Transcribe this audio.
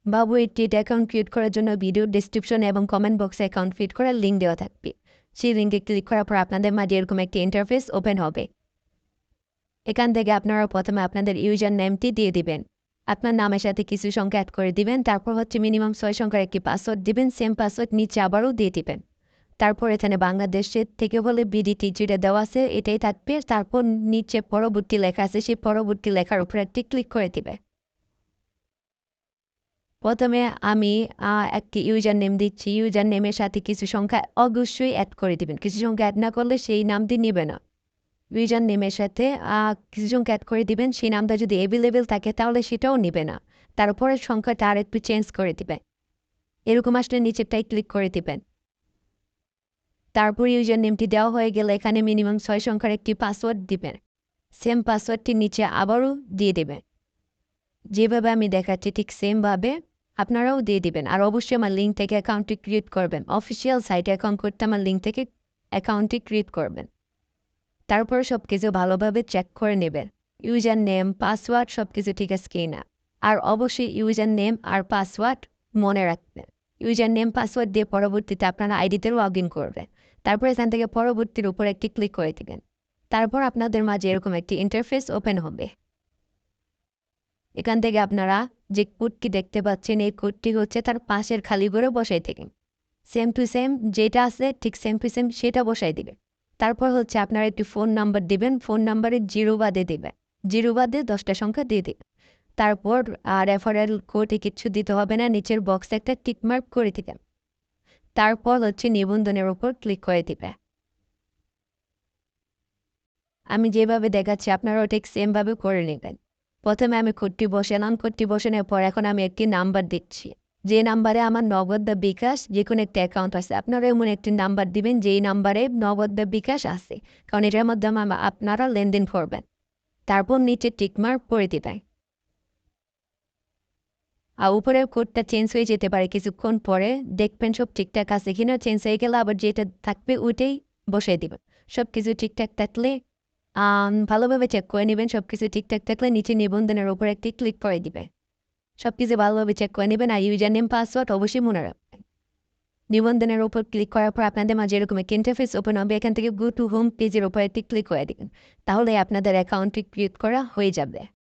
বাবু এইটির account create করার জন্য ভিডিও ডেসক্রিপশন এবং কমেন্ট বক্সে অ্যাকাউন্ট ক্রিয়েট করার লিঙ্ক দেওয়া থাকবে। সেই লিঙ্কে ক্লিক করার পর আপনাদের মাঝে এরকম একটি ইন্টারফেস ওপেন হবে। এখান থেকে আপনারা প্রথমে আপনাদের ইউজার নেমটি দিয়ে দিবেন। আপনার নামের সাথে কিছু সংখ্যা অ্যাড করে দিবেন। তারপর হচ্ছে মিনিমাম 6 সংখ্যার একটি পাসওয়ার্ড দিবেন। সেম পাসওয়ার্ড নিচে আবারও দিয়ে দিবেন। তারপর এখানে বাংলাদেশের থেকে হলে বিডিটি যেটা দেওয়া আছে এটাই থাকবে। তারপর নিচে পরবর্তী লেখা আছে, সেই পরবর্তী লেখার উপর একটি ক্লিক করে দিবে। প্রথমে আমি একটি ইউজার নেম দিচ্ছি। ইউজার নেমের সাথে কিছু সংখ্যা অবশ্যই অ্যাড করে দিবেন। কিছু সংখ্যা অ্যাড না করলে সেই নামটি নেবে না। ইউজার নেমের সাথে কিছু সংখ্যা অ্যাড করে দিবেন। সেই নামটা যদি অ্যাভেলেবেল থাকে তাহলে সেটাও নেবে না। তারপরের সংখ্যাটা আর একটু চেঞ্জ করে দিবেন। এরকম আসলে নিচেরটাই ক্লিক করে দিবেন। তারপর ইউজার নেমটি দেওয়া হয়ে গেলে এখানে মিনিমাম 6 সংখ্যার একটি পাসওয়ার্ড দিবেন। সেম পাসওয়ার্ডটি নিচে আবারও দিয়ে দেবেন। যেভাবে আমি দেখাচ্ছি ঠিক সেমভাবে আপনারাও দিয়ে দিবেন। আর অবশ্যই আমার লিঙ্ক থেকে অ্যাকাউন্টটি ক্রিয়েট করবেন। অফিসিয়াল সাইটে অ্যাকাউন্ট করতে আমার লিঙ্ক থেকে অ্যাকাউন্টটি ক্রিয়েট করবেন। তারপর সব কিছু ভালোভাবে চেক করে নেবেন। ইউজার নেম, পাসওয়ার্ড সব কিছু ঠিক আছে কি না। আর অবশ্যই ইউজার নেম আর পাসওয়ার্ড মনে রাখবেন। ইউজার নেম পাসওয়ার্ড দিয়ে পরবর্তীতে আপনারা আইডিতে লগ ইন করবেন। তারপর এখান থেকে পরবর্তীর উপর একটি ক্লিক করে দিবেন। তারপর আপনাদের মাঝে এরকম একটি ইন্টারফেস ওপেন হবে। এখান থেকে আপনারা যে কোডটি দেখতে পাচ্ছেন এই কোডটি হচ্ছে তার পাশের খালি ঘরে বসাই থাকেন। সেম টু সেম যেটা আছে ঠিক সেম টু সেম সেটা বসাই দিবেন। তারপর হচ্ছে আপনারা একটি ফোন নাম্বার দিবেন। ফোন নাম্বারে 0 বাদে দেবেন। 0 বাদে 10টা সংখ্যা দিয়ে দিবেন। তারপর রেফারেল কোডে কিচ্ছু দিতে হবে না। নিচের বক্সে একটা টিকমার্ক করে দিবেন। তারপর হচ্ছে নিবন্ধনের উপর ক্লিক করে দিবে। আমি যেভাবে দেখাচ্ছি আপনারাও ঠিক সেমভাবে করে নেবেন। প্রথমে আমি কোডটি বসালাম। কোডটি বসানোর পর এখন আমি একটি নাম্বার দিচ্ছি। যে নাম্বারে আমার নগদ বা বিকাশ যে কোনো একটা অ্যাকাউন্ট আছে আপনারা এমন একটি নাম্বার দিবেন যেই নাম্বারে নগদ বা বিকাশ আছে, কারণ এটার মাধ্যমে আপনারা লেনদেন করবেন। তারপর নিচে টিকমার্ক করে দিবেন। আর উপরের কোডটা চেঞ্জ হয়ে যেতে পারে কিছুক্ষণ পরে, দেখবেন সব ঠিকঠাক আছে কিনা। চেঞ্জ হয়ে গেলে আবার যেটা থাকবে ওইটাই বসিয়ে দিবেন। সব কিছু ঠিকঠাক থাকলে ভালোভাবে চেক করে নেবেন। সব কিছু ঠিকঠাক থাকলে নিচে নিবন্ধনের উপর একটি ক্লিক করে দিবে। সব কিছু ভালোভাবে চেক করে নেবেন। আর ইউজার নেম পাসওয়ার্ড অবশ্যই মনে রাখবেন। নিবন্ধনের উপর ক্লিক করার পর আপনাদের মাঝে এরকম একটা ইন্টারফেস ওপেন হবে। এখান থেকে গো টু হোম পেজের উপর একটি ক্লিক করে দিবেন। তাহলে আপনাদের অ্যাকাউন্টটি ক্রিয়েট করা হয়ে যাবে।